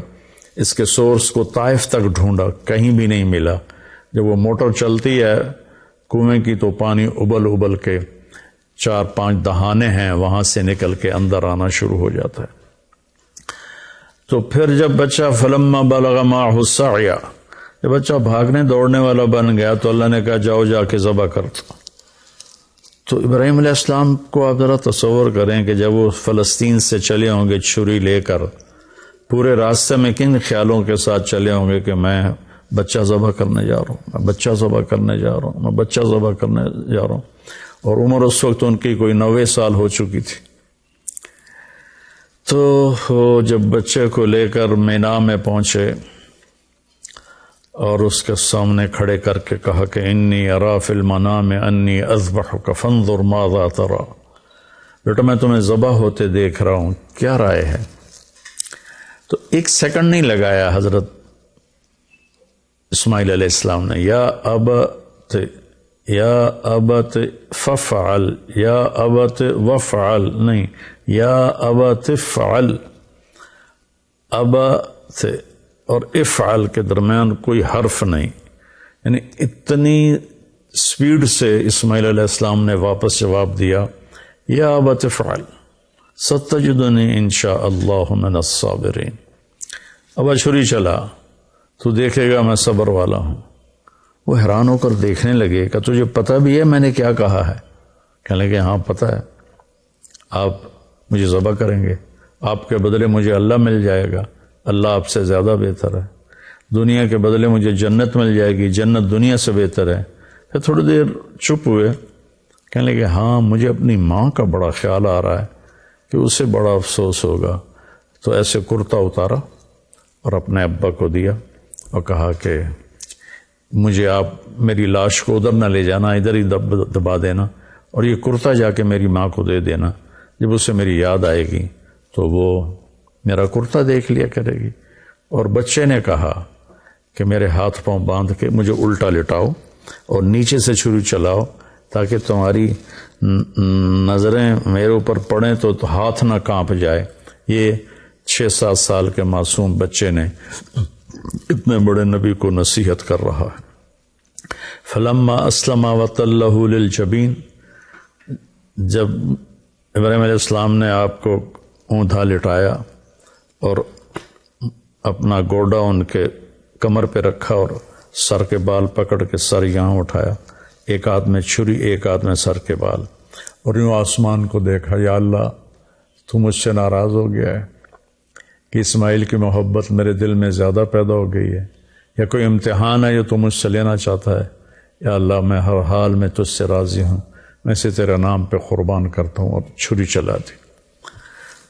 اس کے سورس کو طائف تک ڈھونڈا, کہیں بھی نہیں ملا. جب وہ موٹر چلتی ہے کنویں کی تو پانی ابل ابل کے 4-5 دہانے ہیں وہاں سے نکل کے اندر آنا شروع ہو جاتا ہے. تو پھر جب بچہ فلما بلغ معه السعی, جب بچہ بھاگنے دوڑنے والا بن گیا تو اللہ نے کہا جاؤ جا کے ذبح کر دو. تو ابراہیم علیہ السلام کو آپ ذرا تصور کریں کہ جب وہ فلسطین سے چلے ہوں گے چھری لے کر, پورے راستے میں کن خیالوں کے ساتھ چلے ہوں گے کہ میں بچہ ذبح کرنے جا رہا ہوں, میں بچہ ذبح کرنے جا رہا ہوں, میں بچہ ذبح کرنے جا رہا ہوں. اور عمر اس وقت ان کی کوئی 90 سال ہو چکی تھی. تو جب بچے کو لے کر مینا میں پہنچے اور اس کے سامنے کھڑے کر کے کہا کہ انی ارا فی المنام انی اذبحک فانظر ماذا ترى، بیٹا میں تمہیں ذبح ہوتے دیکھ رہا ہوں، کیا رائے ہے؟ تو ایک سیکنڈ نہیں لگایا حضرت اسماعیل علیہ السلام نے، یا ابت ففعل، یا ابت وفعل نہیں، یا ابت فعل، ابت اور افعل کے درمیان کوئی حرف نہیں، یعنی اتنی سپیڈ سے اسماعیل علیہ السلام نے واپس جواب دیا، یا ابت افعل ستجدنی انشاء اللہ من الصابرین، ابا چھری چلا، تو دیکھے گا میں صبر والا ہوں۔ وہ حیران ہو کر دیکھنے لگے کہ تجھے پتہ بھی ہے میں نے کیا کہا ہے؟ کہنے لگے ہاں پتہ ہے، آپ مجھے ذبح کریں گے، آپ کے بدلے مجھے اللہ مل جائے گا، اللہ آپ سے زیادہ بہتر ہے، دنیا کے بدلے مجھے جنت مل جائے گی، جنت دنیا سے بہتر ہے۔ پھر تھوڑی دیر چپ ہوئے، کہنے لگے ہاں مجھے اپنی ماں کا بڑا خیال آ رہا ہے کہ اسے بڑا افسوس ہوگا، تو ایسے کرتا اتارا اور اپنے ابا کو دیا اور کہا کہ مجھے آپ میری لاش کو ادھر نہ لے جانا، ادھر ہی دبا دینا، اور یہ کرتا جا کے میری ماں کو دے دینا، جب اسے میری یاد آئے گی تو وہ میرا کرتا دیکھ لیا کرے گی۔ اور بچے نے کہا کہ میرے ہاتھ پاؤں باندھ کے مجھے الٹا لٹاؤ اور نیچے سے چھری چلاؤ تاکہ تمہاری نظریں میرے اوپر پڑیں تو ہاتھ نہ کانپ جائے۔ یہ 6-7 سال کے معصوم بچے نے اتنے بڑے نبی کو نصیحت کر رہا ہے۔ فلما اسلم وتلہ للجبین، جب ابراہیم علیہ السلام نے آپ کو اوندا لٹایا اور اپنا گوڈا ان کے کمر پہ رکھا اور سر کے بال پکڑ کے سر یہاں اٹھایا، ایک ہاتھ میں چھری ایک ہاتھ میں سر کے بال، اور یوں آسمان کو دیکھا، یا اللہ تو مجھ سے ناراض ہو گیا ہے کہ اسماعیل کی محبت میرے دل میں زیادہ پیدا ہو گئی ہے، یا کوئی امتحان ہے جو تو مجھ سے لینا چاہتا ہے؟ یا اللہ میں ہر حال میں تجھ سے راضی ہوں، میں اسے تیرے نام پہ قربان کرتا ہوں۔ اور چھری چلا دی،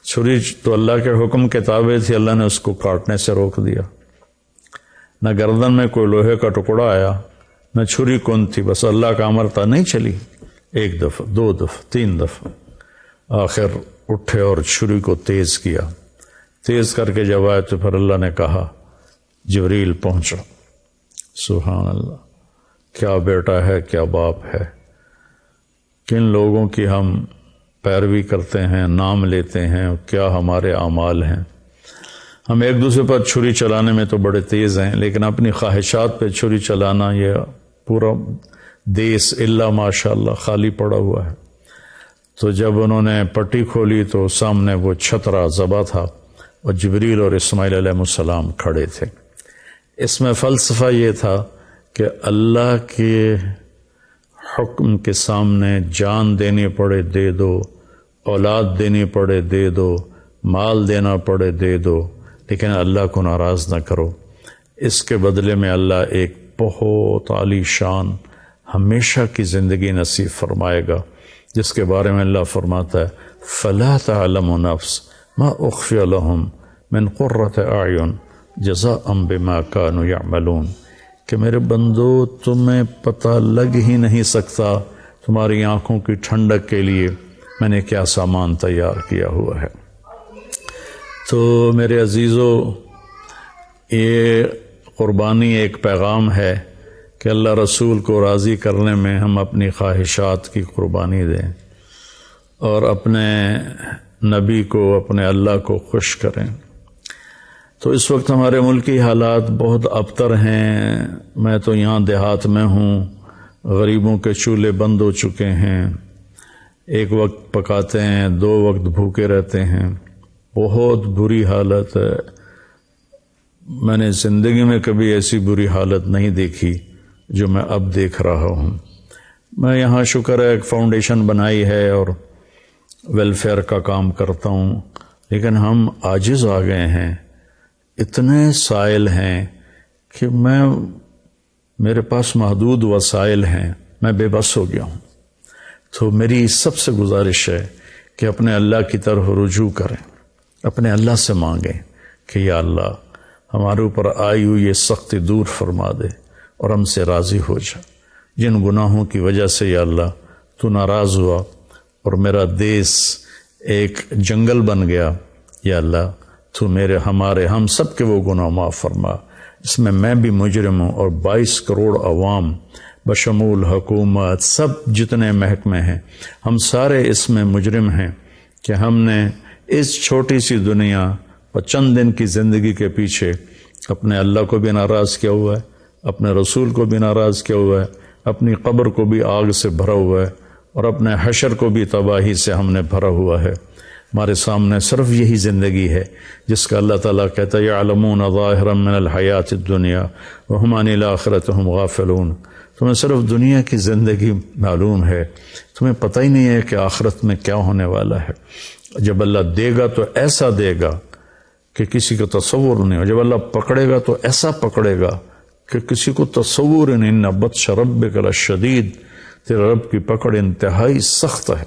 چھری تو اللہ کے حکم کے تابع تھی، اللہ نے اس کو کاٹنے سے روک دیا، نہ گردن میں کوئی لوہے کا ٹکڑا آیا نہ چھری کون تھی، بس اللہ کا امر تھا، نہیں چلی، 1 دفعہ 2 دفعہ 3 دفعہ، آخر اٹھے اور چھری کو تیز کیا، تیز کر کے جب آئے تو پھر اللہ نے کہا جبریل پہنچا۔ سبحان اللہ، کیا بیٹا ہے کیا باپ ہے، کن لوگوں کی ہم پیروی کرتے ہیں، نام لیتے ہیں، کیا ہمارے اعمال ہیں۔ ہم ایک دوسرے پر چھری چلانے میں تو بڑے تیز ہیں، لیکن اپنی خواہشات پہ چھری چلانا، یہ پورا دیس الا ماشاء اللہ خالی پڑا ہوا ہے۔ تو جب انہوں نے پٹی کھولی تو سامنے وہ چھترا ذبح تھا اور جبریل اور اسماعیل علیہ السلام کھڑے تھے۔ اس میں فلسفہ یہ تھا کہ اللہ کے حکم کے سامنے جان دینی پڑے دے دو، اولاد دینی پڑے دے دو، مال دینا پڑے دے دو، لیکن اللہ کو ناراض نہ کرو۔ اس کے بدلے میں اللہ ایک بہت عالی شان ہمیشہ کی زندگی نصیب فرمائے گا، جس کے بارے میں اللہ فرماتا ہے فَلَا تَعْلَمُ نَفْسٌ مَا أُخْفِيَ لَهُم مِّن قُرَّةِ أَعْيُنٍ جَزَاءً بِمَا كَانُوا يَعْمَلُونَ، کہ میرے بندو تمہیں پتہ لگ ہی نہیں سکتا تمہاری آنکھوں کی ٹھنڈک کے لیے میں نے کیا سامان تیار کیا ہوا ہے۔ تو میرے عزیزو، یہ قربانی ایک پیغام ہے کہ اللہ رسول کو راضی کرنے میں ہم اپنی خواہشات کی قربانی دیں اور اپنے نبی کو، اپنے اللہ کو خوش کریں۔ تو اس وقت ہمارے ملکی حالات بہت ابتر ہیں، میں تو یہاں دیہات میں ہوں، غریبوں کے چولہے بند ہو چکے ہیں، 1 وقت پکاتے ہیں 2 وقت بھوکے رہتے ہیں، بہت بری حالت ہے۔ میں نے زندگی میں کبھی ایسی بری حالت نہیں دیکھی جو میں اب دیکھ رہا ہوں۔ میں یہاں شکر ہے ایک فاؤنڈیشن بنائی ہے اور ویلفیئر کا کام کرتا ہوں، لیکن ہم عاجز آ گئے ہیں، اتنے سائل ہیں کہ میرے پاس محدود وسائل ہیں، میں بے بس ہو گیا ہوں۔ تو میری سب سے گزارش ہے کہ اپنے اللہ کی طرف رجوع کریں، اپنے اللہ سے مانگیں کہ یا اللہ ہمارے اوپر آئی ہوئی یہ سختی دور فرما دے اور ہم سے راضی ہو جا۔ جن گناہوں کی وجہ سے یا اللہ تو ناراض ہوا اور میرا دیس ایک جنگل بن گیا، یا اللہ تو ہم سب کے وہ گناہ معاف فرما، اس میں بھی مجرم ہوں اور 22 کروڑ عوام بشمول حکومت سب جتنے محکمے ہیں ہم سارے اس میں مجرم ہیں کہ ہم نے اس چھوٹی سی دنیا اور چند دن کی زندگی کے پیچھے اپنے اللہ کو بھی ناراض کیا ہوا ہے، اپنے رسول کو بھی ناراض کیا ہوا ہے، اپنی قبر کو بھی آگ سے بھرا ہوا ہے اور اپنے حشر کو بھی تباہی سے ہم نے بھرا ہوا ہے۔ ہمارے سامنے صرف یہی زندگی ہے جس کا اللہ تعالیٰ کہتا ہے یعلمون ظاہرا من الحیات الدنیا وہم عن الآخرۃ ہم غافلون۔ تمہیں صرف دنیا کی زندگی معلوم ہے، تمہیں پتہ ہی نہیں ہے کہ آخرت میں کیا ہونے والا ہے۔ جب اللہ دے گا تو ایسا دے گا کہ کسی کو تصور نہیں ہو، جب اللہ پکڑے گا تو ایسا پکڑے گا کہ کسی کو تصور نہیں۔ ان بطش ربک لشدید، تیرے رب کی پکڑ انتہائی سخت ہے۔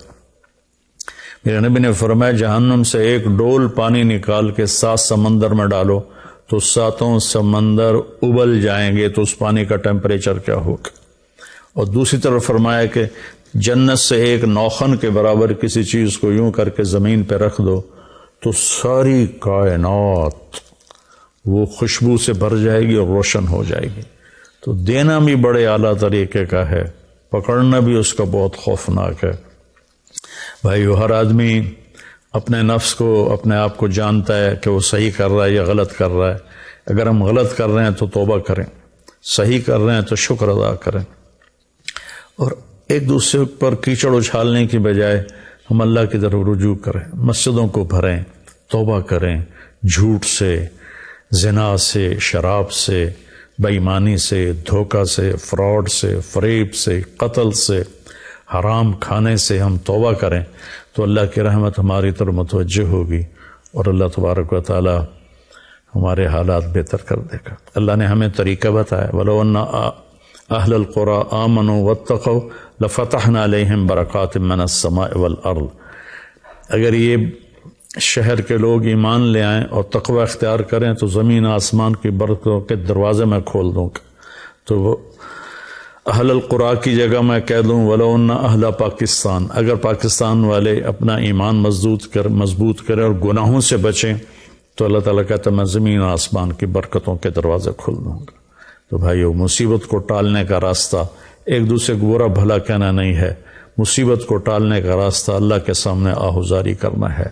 میرے نبی نے فرمایا جہنم سے ایک ڈول پانی نکال کے 7 سمندر میں ڈالو تو 7 سمندر ابل جائیں گے، تو اس پانی کا ٹیمپریچر کیا ہوگا؟ اور دوسری طرف فرمایا کہ جنت سے ایک نوخن کے برابر کسی چیز کو یوں کر کے زمین پہ رکھ دو تو ساری کائنات وہ خوشبو سے بھر جائے گی اور روشن ہو جائے گی۔ تو دینا بھی بڑے اعلیٰ طریقے کا ہے، پکڑنا بھی اس کا بہت خوفناک ہے۔ بھائیو، ہر آدمی اپنے نفس کو، اپنے آپ کو جانتا ہے کہ وہ صحیح کر رہا ہے یا غلط کر رہا ہے۔ اگر ہم غلط کر رہے ہیں تو توبہ کریں، صحیح کر رہے ہیں تو شکر ادا کریں، اور ایک دوسرے پر کیچڑ اچھالنے کی بجائے ہم اللہ کی طرف رجوع کریں، مسجدوں کو بھریں، توبہ کریں، جھوٹ سے، زنا سے، شراب سے، بے ایمانی سے، دھوکہ سے، فراڈ سے، فریب سے، قتل سے، حرام کھانے سے ہم توبہ کریں تو اللہ کی رحمت ہماری طرف متوجہ ہوگی اور اللہ تبارک و تعالی ہمارے حالات بہتر کر دے گا۔ اللہ نے ہمیں طریقہ بتایا، وَلَوْ أَنَّ أَهْلَ الْقُرَىٰ آمَنُوا وَاتَّقَوْا لَفَتَحْنَا عَلَيْهِمْ بَرَكَاتٍ مِّنَ السَّمَاءِ وَالْأَرْضِ۔ اگر یہ شہر کے لوگ ایمان لے آئیں اور تقوی اختیار کریں تو زمین آسمان کی برکتوں کے دروازے میں کھول دوں گا۔ تو وہ اہل القرآن کی جگہ میں کہہ دوں وَلَوْ أَنَّ أَهْلَ پاکستان، اگر پاکستان والے اپنا ایمان مضبوط کریں اور گناہوں سے بچیں تو اللہ تعالیٰ کہتا ہے میں زمین آسمان کی برکتوں کے دروازے کھول دوں گا۔ تو بھائیو، مصیبت کو ٹالنے کا راستہ ایک دوسرے کو برا بھلا کہنا نہیں ہے، مصیبت کو ٹالنے کا راستہ اللہ کے سامنے آہوزاری کرنا ہے۔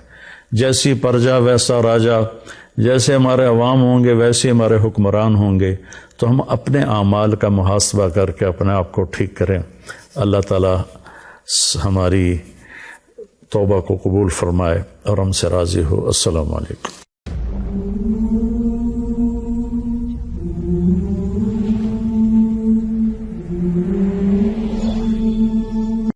جیسی پرجا ویسا راجا، جیسے ہمارے عوام ہوں گے ویسے ہمارے حکمران ہوں گے، تو ہم اپنے اعمال کا محاسبہ کر کے اپنے آپ کو ٹھیک کریں۔ اللہ تعالیٰ ہماری توبہ کو قبول فرمائے اور ہم سے راضی ہو۔ السلام علیکم۔